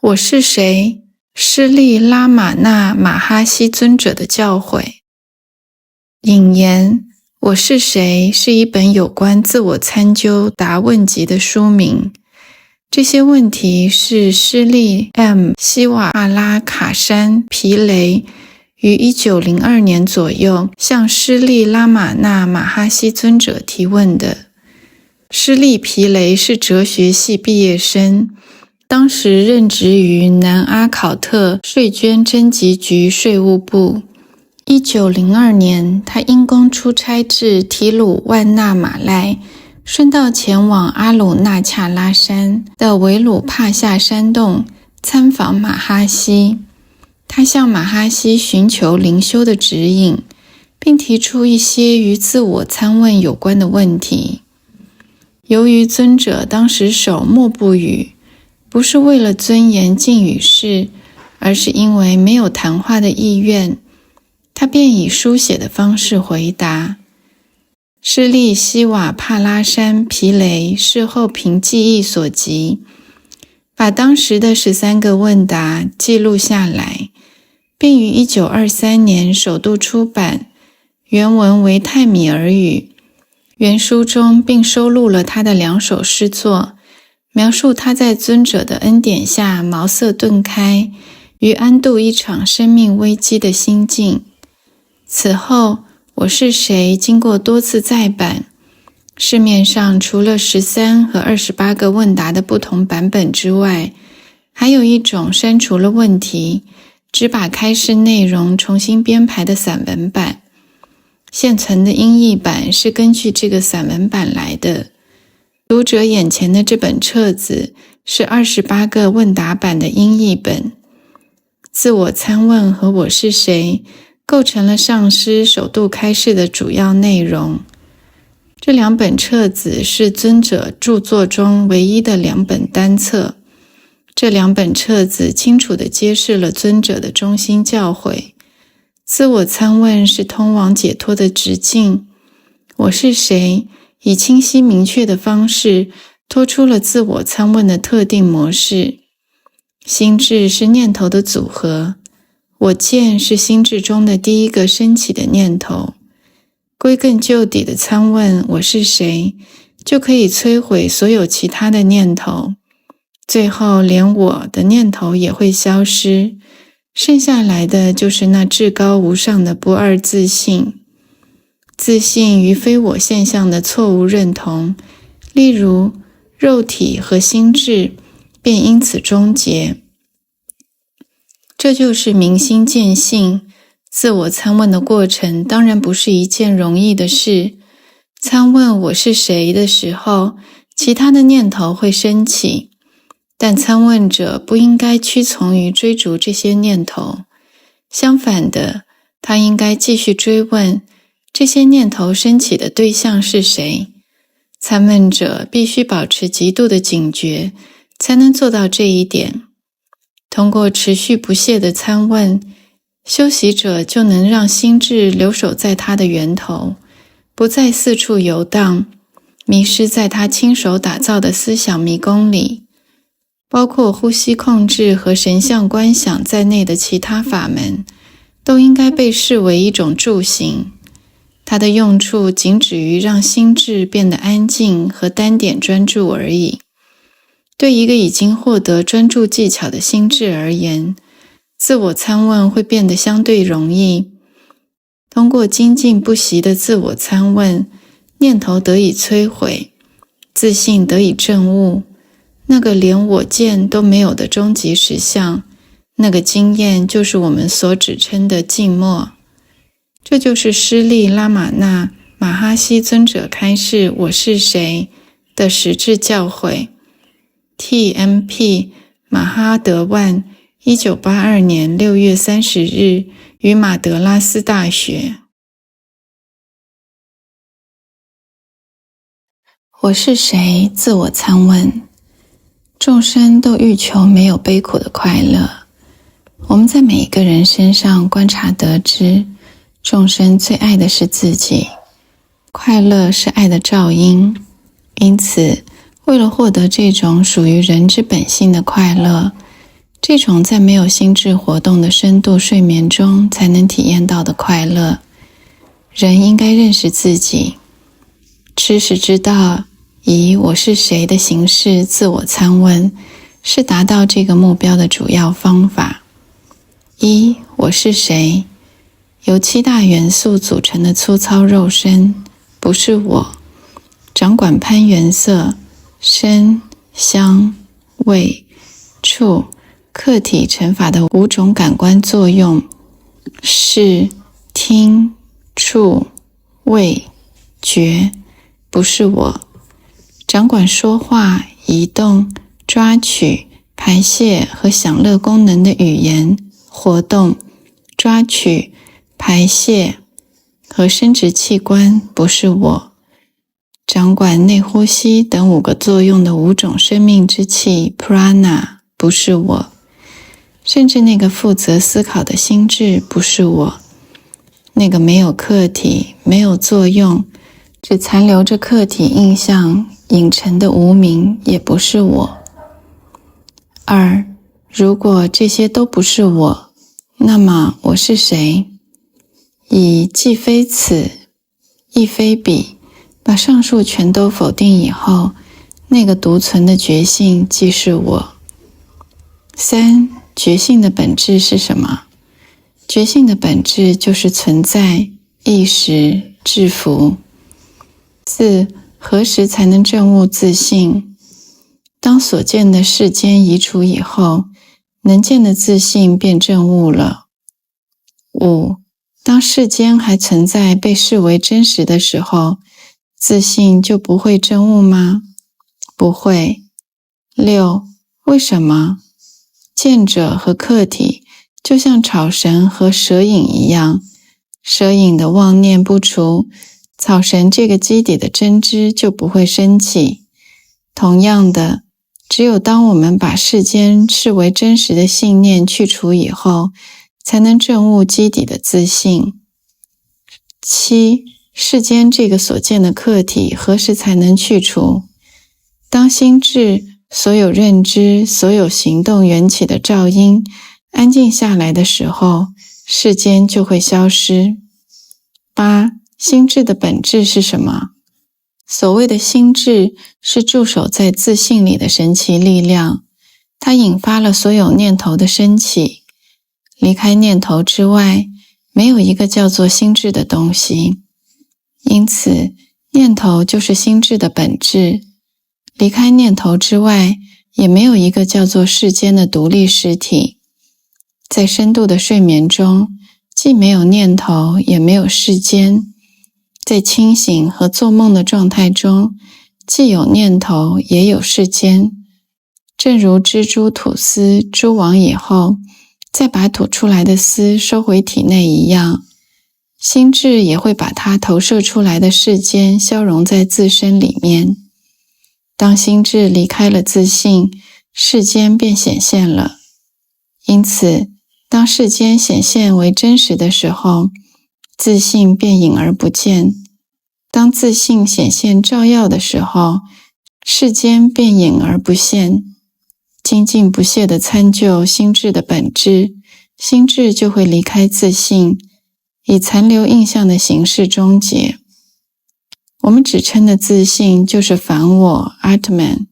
我是谁？施利拉玛那马哈希尊者的教诲。引言：我是谁是一本有关自我参究答问集的书名。这些问题是施利 M. 希瓦帕拉卡山皮雷于1902年左右向施利拉玛那马哈希尊者提问的。施利皮雷是哲学系毕业生，当时任职于南阿考特税捐征集局税务部。1902年，他因公出差至提鲁万纳马赖，顺道前往阿鲁纳恰拉山的维鲁帕夏山洞参访马哈希。他向马哈希寻求灵修的指引，并提出一些与自我参问有关的问题。由于尊者当时手默不语，不是为了尊严禁语式，而是因为没有谈话的意愿，他便以书写的方式回答。施利希瓦帕拉山皮雷事后凭记忆所及，把当时的13个问答记录下来，并于1923年首度出版，原文为泰米尔语。原书中并收录了他的2首诗作，描述他在尊者的恩典下茅塞顿开，与安度一场生命危机的心境。此后，我是谁经过多次再版，市面上除了13和28个问答的不同版本之外，还有一种删除了问题，只把开示内容重新编排的散文版。现存的英译版是根据这个散文版来的。读者眼前的这本册子是28个问答版的英译本。自我参问和我是谁构成了上师首度开示的主要内容。这2本册子是尊者著作中唯一的2本单册。这2本册子清楚地揭示了尊者的中心教诲。自我参问是通往解脱的直径。我是谁以清晰明确的方式托出了自我参问的特定模式。心智是念头的组合，我见是心智中的第一个升起的念头。归根究底的参问我是谁，就可以摧毁所有其他的念头，最后连我的念头也会消失，剩下来的就是那至高无上的不二自性。自信与非我现象的错误认同，例如肉体和心智，便因此终结。这就是明心见性。自我参问的过程当然不是一件容易的事。参问我是谁的时候，其他的念头会升起，但参问者不应该屈从于追逐这些念头。相反的，他应该继续追问这些念头升起的对象是谁。参问者必须保持极度的警觉，才能做到这一点。通过持续不懈的参问，修习者就能让心智留守在他的源头，不再四处游荡，迷失在他亲手打造的思想迷宫里。包括呼吸控制和神像观想在内的其他法门，都应该被视为一种助行。它的用处仅止于让心智变得安静和单点专注而已。对一个已经获得专注技巧的心智而言，自我参问会变得相对容易。通过精进不息的自我参问，念头得以摧毁，自信得以证悟，那个连我见都没有的终极实相，那个经验就是我们所指称的静默。这就是施利拉玛那马哈希尊者开示我是谁的实质教诲。T.M.P. 马哈德万1982年6月30日于马德拉斯大学。我是谁？自我参问。众生都欲求没有悲苦的快乐。我们在每一个人身上观察得知，众生最爱的是自己，快乐是爱的肇因。因此，为了获得这种属于人之本性的快乐，这种在没有心智活动的深度睡眠中才能体验到的快乐。人应该认识自己，知识之道以我是谁的形式自我参问，是达到这个目标的主要方法。一、我是谁？由7大元素组成的粗糙肉身，不是我，掌管攀缘色、声、香、味、触、客体乘法的5种感官作用，视、听、触、味、觉，不是我，掌管说话、移动、抓取、排泄和享乐功能的语言、活动、抓取、排泄和生殖器官，不是我，掌管内呼吸等5个作用的5种生命之气 prana， 不是我，甚至那个负责思考的心智，不是我，那个没有客体、没有作用，只残留着客体印象影成的无明，也不是我。2. 如果这些都不是我，那么我是谁？以既非此，亦非彼，把上述全都否定以后，那个独存的觉性即是我。3. 觉性的本质是什么？觉性的本质就是存在、意识、制服。4. 何时才能证悟自性？当所见的世间移除以后，能见的自性便证悟了。5. 当世间还存在被视为真实的时候，自性就不会证悟吗？不会。6. 为什么？见者和客体就像草绳和蛇影一样，蛇影的妄念不除，草绳这个基底的真知就不会升起。同样的，只有当我们把世间视为真实的信念去除以后，才能证悟基底的自性。7. 世间这个所见的客体何时才能去除？当心智、所有认知、所有行动缘起的噪音安静下来的时候，世间就会消失。8. 心智的本质是什么？所谓的心智是驻守在自性里的神奇力量，它引发了所有念头的升起。离开念头之外，没有一个叫做心智的东西，因此念头就是心智的本质。离开念头之外，也没有一个叫做世间的独立实体。在深度的睡眠中，既没有念头，也没有世间。在清醒和做梦的状态中，既有念头，也有世间。正如蜘蛛吐丝蛛网以后，再把吐出来的丝收回体内一样，心智也会把它投射出来的世间消融在自身里面。当心智离开了自性，世间便显现了。因此，当世间显现为真实的时候，自性便隐而不见；当自性显现照耀的时候，世间便隐而不现。精进不懈地参究心智的本质，心智就会离开自性，以残留印象的形式终结。我们指称的自性就是梵我 Atman，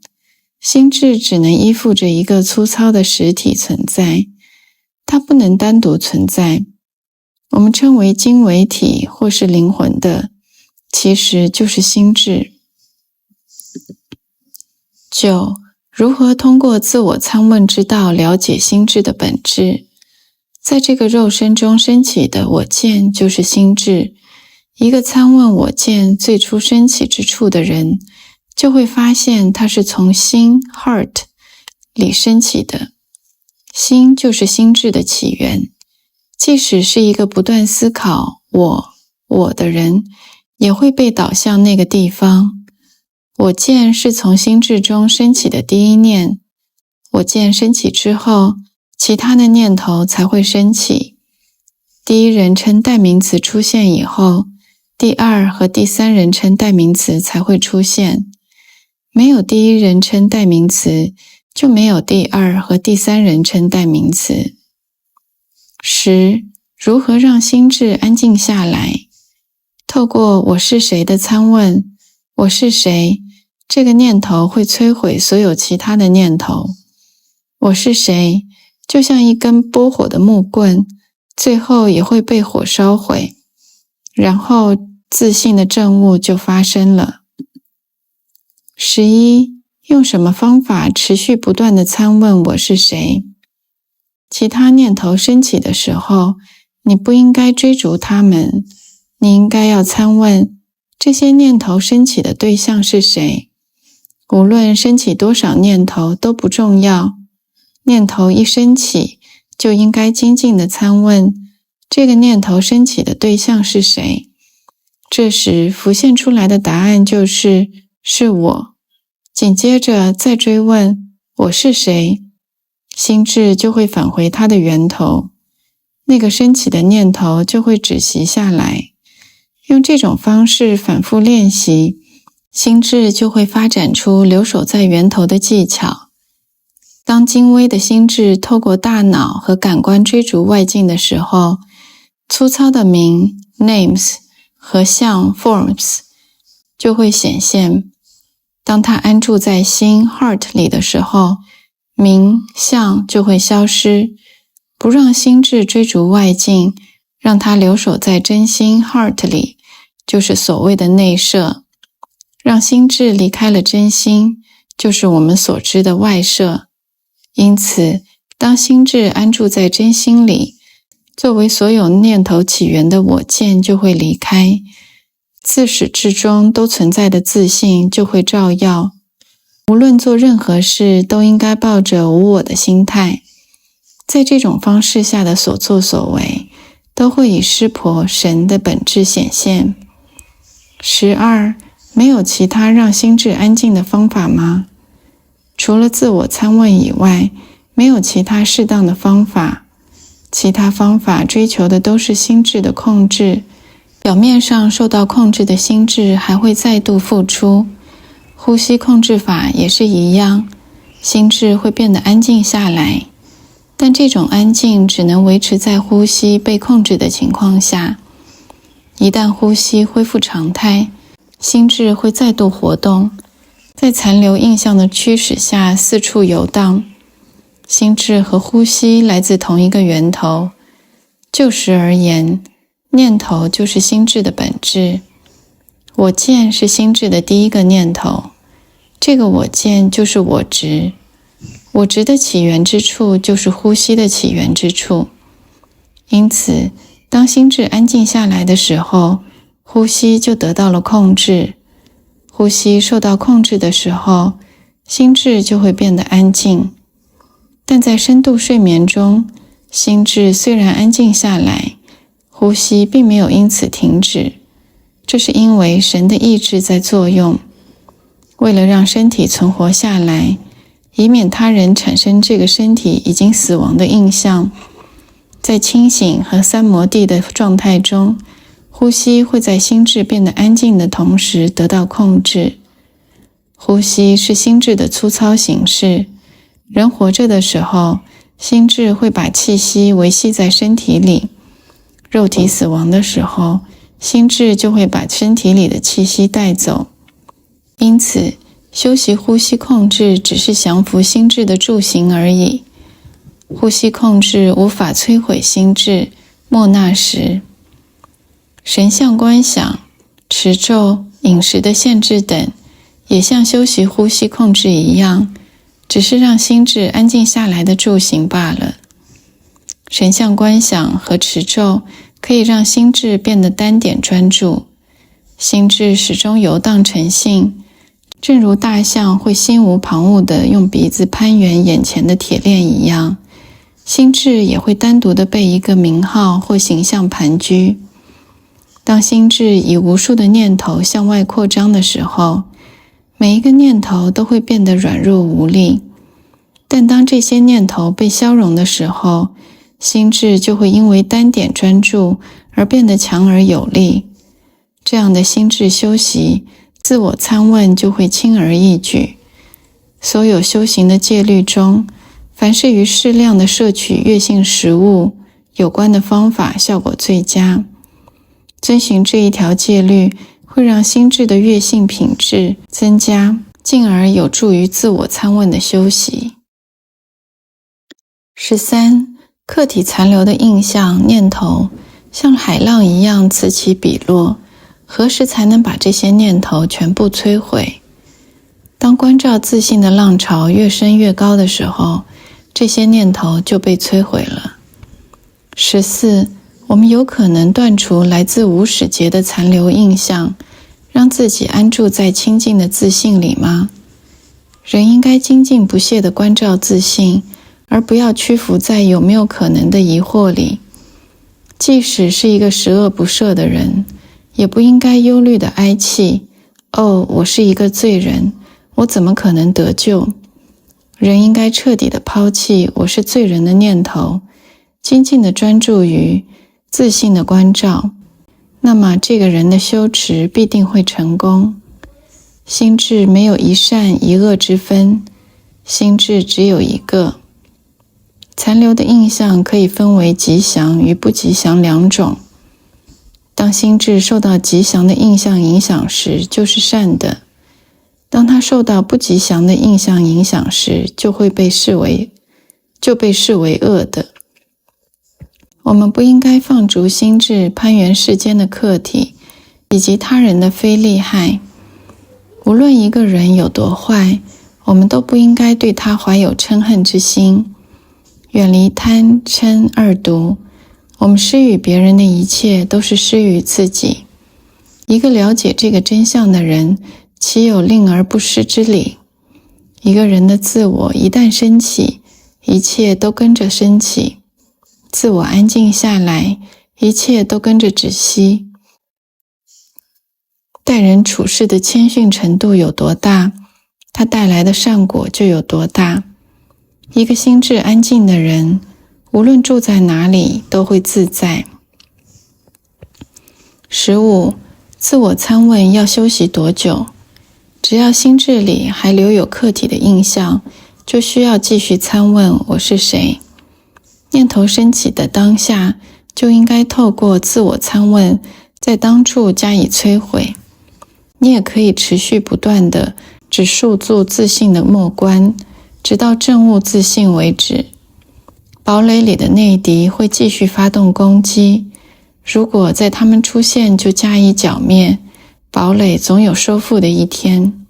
心智只能依附着一个粗糙的实体存在，它不能单独存在。我们称为精微体或是灵魂的，其实就是心智。9. 如何通过自我参问之道了解心智的本质？在这个肉身中升起的我见就是心智。一个参问我见最初升起之处的人，就会发现它是从心 heart 里升起的。心就是心智的起源。即使是一个不断思考我的人，也会被导向那个地方。我见是从心智中升起的第一念，我见升起之后，其他的念头才会升起。第一人称代名词出现以后，第二和第三人称代名词才会出现。没有第一人称代名词，就没有第二和第三人称代名词。10. 如何让心智安静下来？透过我是谁的参问，我是谁，这个念头会摧毁所有其他的念头。我是谁，就像一根拨火的木棍，最后也会被火烧毁，然后自信的证悟就发生了。11. 用什么方法持续不断地参问我是谁？其他念头升起的时候，你不应该追逐它们，你应该要参问这些念头升起的对象是谁。无论升起多少念头都不重要，念头一升起，就应该精进地参问这个念头升起的对象是谁。这时浮现出来的答案就是我。紧接着再追问我是谁，心智就会返回它的源头，那个升起的念头就会止息下来。用这种方式反复练习，心智就会发展出留守在源头的技巧。当精微的心智透过大脑和感官追逐外境的时候，粗糙的名 names 和相 forms 就会显现。当它安住在心 heart 里的时候，名相就会消失，不让心智追逐外境，让它留守在真心 heart 里，就是所谓的内摄。让心智离开了真心，就是我们所知的外摄。因此，当心智安住在真心里，作为所有念头起源的我见就会离开，自始至终都存在的自信就会照耀。无论做任何事，都应该抱着无我的心态。在这种方式下的所作所为，都会以湿婆神的本质显现。12. 没有其他让心智安静的方法吗？除了自我参问以外，没有其他适当的方法。其他方法追求的都是心智的控制，表面上受到控制的心智还会再度复出。呼吸控制法也是一样，心智会变得安静下来，但这种安静只能维持在呼吸被控制的情况下。一旦呼吸恢复常态，心智会再度活动，在残留印象的驱使下四处游荡。心智和呼吸来自同一个源头，就实而言，念头就是心智的本质。我见是心智的第一个念头，这个我见就是我执。我执的起源之处就是呼吸的起源之处。因此，当心智安静下来的时候，呼吸就得到了控制。呼吸受到控制的时候，心智就会变得安静。但在深度睡眠中，心智虽然安静下来，呼吸并没有因此停止。这是因为神的意志在作用。为了让身体存活下来，以免他人产生这个身体已经死亡的印象，在清醒和三摩地的状态中，呼吸会在心智变得安静的同时得到控制。呼吸是心智的粗糙形式。人活着的时候，心智会把气息维系在身体里，肉体死亡的时候，心智就会把身体里的气息带走。因此，修习呼吸控制只是降服心智的助行而已。呼吸控制无法摧毁心智。莫那时，神相观想、持咒、饮食的限制等，也像修习呼吸控制一样，只是让心智安静下来的助行罢了。神相观想和持咒可以让心智变得单点专注，心智始终游荡成性，正如大象会心无旁骛地用鼻子攀援眼前的铁链一样，心智也会单独地被一个名号或形象盘踞。当心智以无数的念头向外扩张的时候，每一个念头都会变得软弱无力。但当这些念头被消融的时候，心智就会因为单点专注而变得强而有力。这样的心智修习，自我参问就会轻而易举。所有修行的戒律中，凡是与适量的摄取悦性食物有关的方法效果最佳。遵循这一条戒律会让心智的悦性品质增加，进而有助于自我参问的修习。13. 客体残留的印象、念头像海浪一样此起彼落，何时才能把这些念头全部摧毁？当关照自信的浪潮越升越高的时候，这些念头就被摧毁了。14. 我们有可能断除来自无始劫的残留印象，让自己安住在清净的自信里吗？人应该精进不懈地关照自信，而不要屈服在有没有可能的疑惑里。即使是一个十恶不赦的人，也不应该忧虑地哀泣，我是一个罪人，我怎么可能得救？人应该彻底地抛弃我是罪人的念头，精进地专注于自信的关照，那么这个人的修持必定会成功。心智没有一善一恶之分，心智只有一个。残留的印象可以分为吉祥与不吉祥两种。当心智受到吉祥的印象影响时，就是善的；当它受到不吉祥的印象影响时，就被视为恶的。我们不应该放逐心智攀援世间的客体以及他人的非利害。无论一个人有多坏，我们都不应该对他怀有嗔恨之心。远离贪嗔二毒，我们施予别人的一切都是施予自己。一个了解这个真相的人，岂有令而不施之理？一个人的自我一旦升起，一切都跟着升起；自我安静下来，一切都跟着止息。待人处事的谦逊程度有多大，它带来的善果就有多大。一个心智安静的人，无论住在哪里都会自在。15. 自我参问要修习多久？只要心智里还留有客体的印象，就需要继续参问我是谁。念头升起的当下，就应该透过自我参问，在当处加以摧毁。你也可以持续不断地只束住自信的末观，直到证悟自信为止。堡垒里的内敌会继续发动攻击，如果在他们出现就加以剿灭，堡垒总有收复的一天。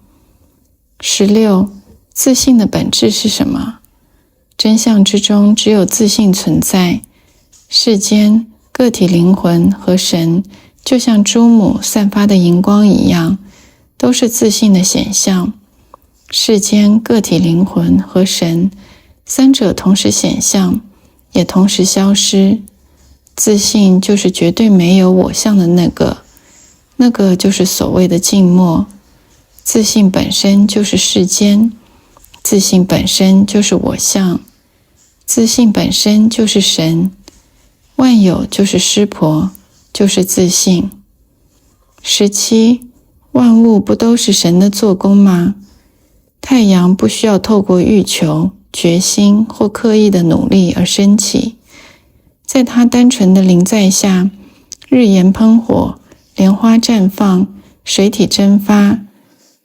16. 自信的本质是什么？真相之中只有自信存在。世间个体灵魂和神就像珠母散发的荧光一样，都是自信的显象。世间个体灵魂和神三者同时显象，也同时消失。自信就是绝对没有我相的那个就是所谓的静默。自信本身就是世间，自信本身就是我相，自信本身就是神，万有就是湿婆，就是自信。17. 万物不都是神的做工吗？太阳不需要透过欲求、决心或刻意的努力而升起，在它单纯的临在下，日炎喷火，莲花绽放，水体蒸发，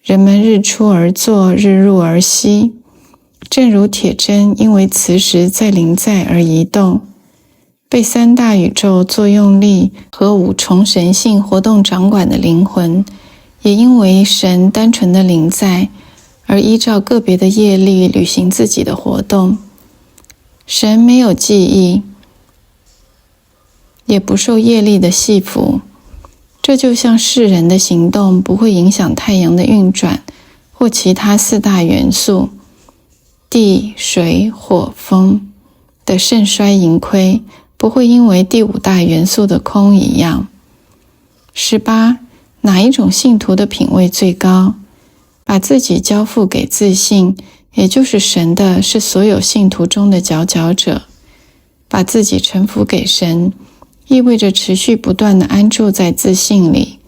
人们日出而作，日入而息。正如铁针因为磁石在临在而移动，被三大宇宙作用力和五重神性活动掌管的灵魂，也因为神单纯的临在而依照个别的业力履行自己的活动。神没有记忆，也不受业力的系缚，这就像世人的行动不会影响太阳的运转或其他四大元素地、水、火、风的盛衰盈亏不会因为第五大元素的空一样。18. 哪一种信徒的品位最高？把自己交付给自信，也就是神的，是所有信徒中的佼佼者。把自己臣服给神，意味着持续不断地安住在自信里，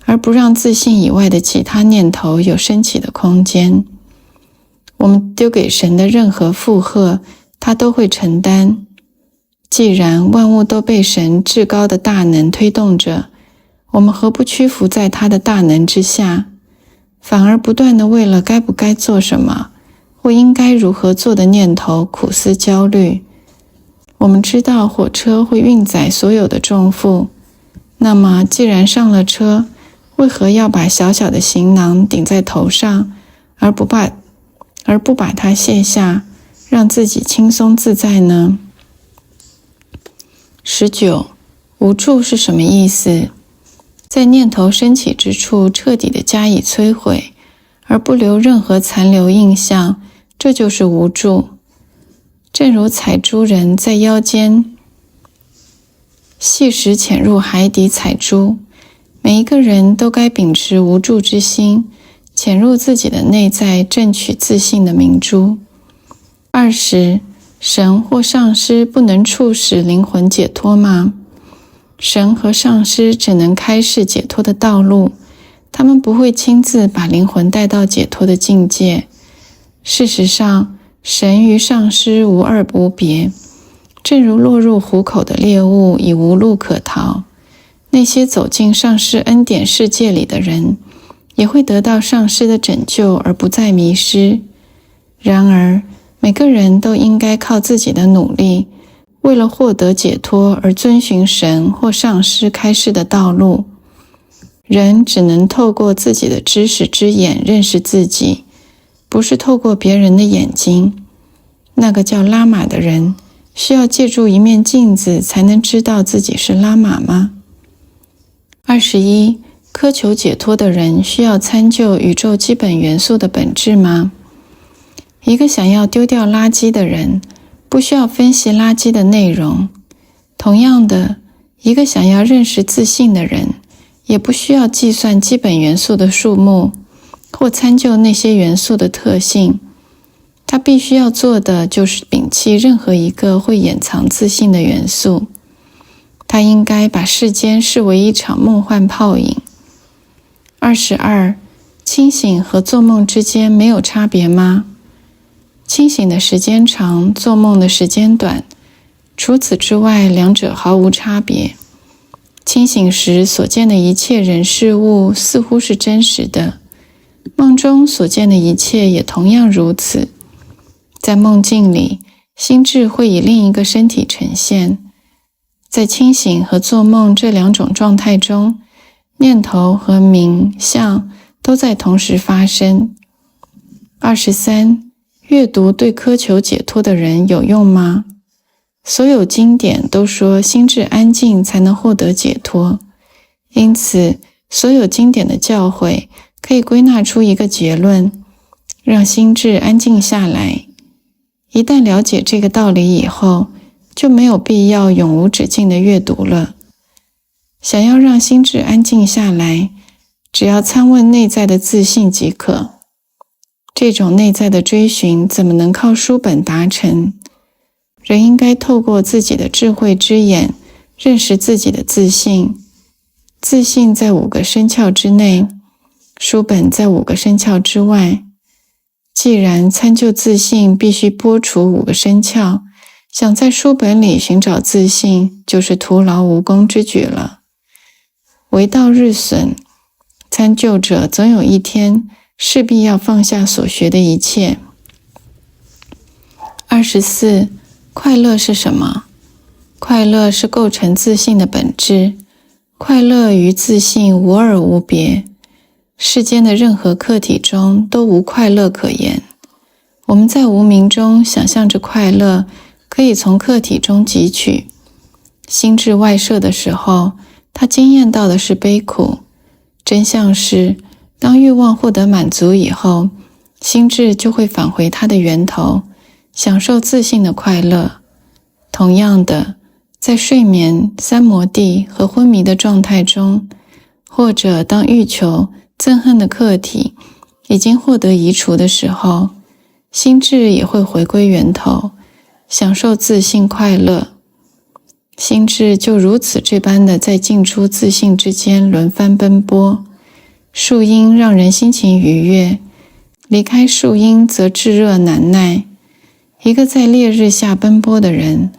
而不让自信以外的其他念头有升起的空间。我们丢给神的任何负荷，他都会承担。既然万物都被神至高的大能推动着，我们何不屈服在他的大能之下，反而不断地为了该不该做什么，或应该如何做的念头苦思焦虑。我们知道火车会运载所有的重负，那么既然上了车，为何要把小小的行囊顶在头上，而不把它卸下，让自己轻松自在呢？19. 无助是什么意思？在念头升起之处彻底的加以摧毁，而不留任何残留印象，这就是无助。正如采珠人在腰间细石潜入海底采珠，每一个人都该秉持无助之心，潜入自己的内在，挣取自信的明珠。20. 神或上师不能促使灵魂解脱吗？神和上师只能开示解脱的道路，他们不会亲自把灵魂带到解脱的境界。事实上，神与上师无二无别，正如落入虎口的猎物已无路可逃，那些走进上师恩典世界里的人，也会得到上师的拯救而不再迷失。然而，每个人都应该靠自己的努力，为了获得解脱而遵循神或上师开示的道路。人只能透过自己的知识之眼认识自己，不是透过别人的眼睛。那个叫拉玛的人，需要借助一面镜子才能知道自己是拉玛吗？21. 苛求解脱的人需要参究宇宙基本元素的本质吗？一个想要丢掉垃圾的人，不需要分析垃圾的内容。同样的，一个想要认识自信的人，也不需要计算基本元素的数目，或参究那些元素的特性。他必须要做的就是摒弃任何一个会掩藏自信的元素。他应该把世间视为一场梦幻泡影。22. 清醒和做梦之间没有差别吗？清醒的时间长，做梦的时间短，除此之外，两者毫无差别。清醒时所见的一切人事物似乎是真实的，梦中所见的一切也同样如此。在梦境里，心智会以另一个身体呈现。在清醒和做梦这两种状态中，念头和冥想都在同时发生。23. 阅读对苛求解脱的人有用吗？所有经典都说心智安静才能获得解脱，因此所有经典的教诲可以归纳出一个结论：让心智安静下来。一旦了解这个道理以后，就没有必要永无止境的阅读了。想要让心智安静下来，只要参问内在的自信即可。这种内在的追寻怎么能靠书本达成？人应该透过自己的智慧之眼，认识自己的自信。自信在5个生窍之内，书本在5个生窍之外。既然参究自信必须剥除5个生窍，想在书本里寻找自信，就是徒劳无功之举了。为道日损，参究者总有一天势必要放下所学的一切。24. 快乐是什么？快乐是构成自信的本质，快乐与自信无二无别。世间的任何客体中都无快乐可言。我们在无明中想象着快乐，可以从客体中汲取。心智外射的时候，他经验到的是悲苦。真相是，当欲望获得满足以后，心智就会返回它的源头，享受自信的快乐。同样的，在睡眠、三摩地和昏迷的状态中，或者当欲求、憎恨的客体已经获得移除的时候，心智也会回归源头，享受自信快乐。心智就如此这般的在进出自信之间轮番奔波，树因让人心情愉悦，离开树荫则炙热难耐。一个在烈日下奔波的人，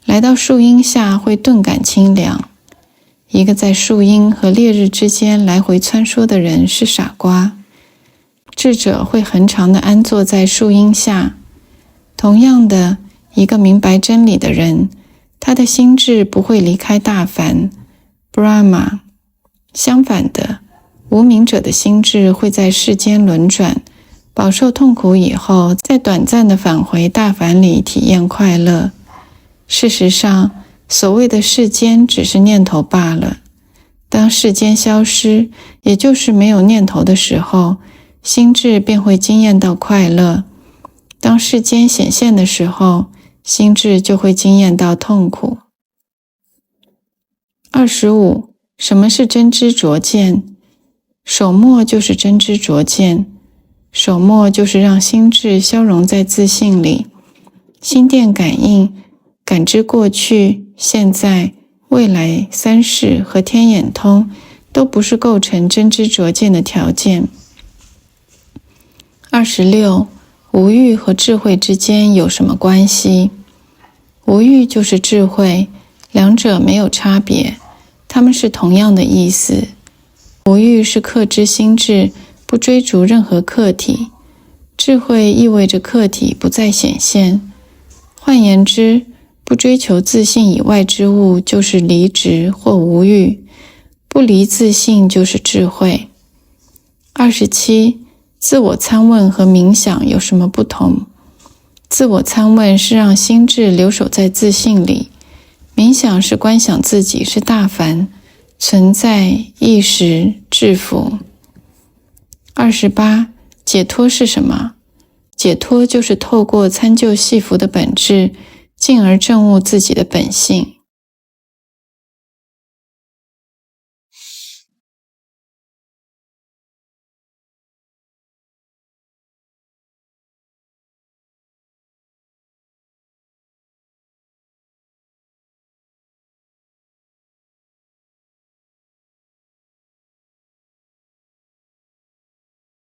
来到树荫下会顿感清凉。一个在树荫和烈日之间来回穿梭的人是傻瓜。智者会恒常地安坐在树荫下。同样的，一个明白真理的人，他的心智不会离开大梵 Brahma。 相反的，无明者的心智会在世间轮转，饱受痛苦以后，再短暂地返回大梵里体验快乐。事实上，所谓的世间只是念头罢了。当世间消失，也就是没有念头的时候，心智便会经验到快乐。当世间显现的时候，心智就会经验到痛苦。25. 什么是真知灼见？手墨就是真知灼见。手墨就是让心智消融在自性里，心电感应，感知过去、现在、未来三世和天眼通都不是构成真知灼见的条件。26. 无欲和智慧之间有什么关系？无欲就是智慧，两者没有差别，它们是同样的意思。无欲是克制心智，不追逐任何客体；智慧意味着客体不再显现。换言之，不追求自性以外之物就是离执或无欲，不离自性就是智慧。27. 自我参问和冥想有什么不同？自我参问是让心智留守在自性里，冥想是观想自己是大梵，存在、意识、致富。28. 解脱是什么？解脱就是透过参究系缚的本质，进而证悟自己的本性。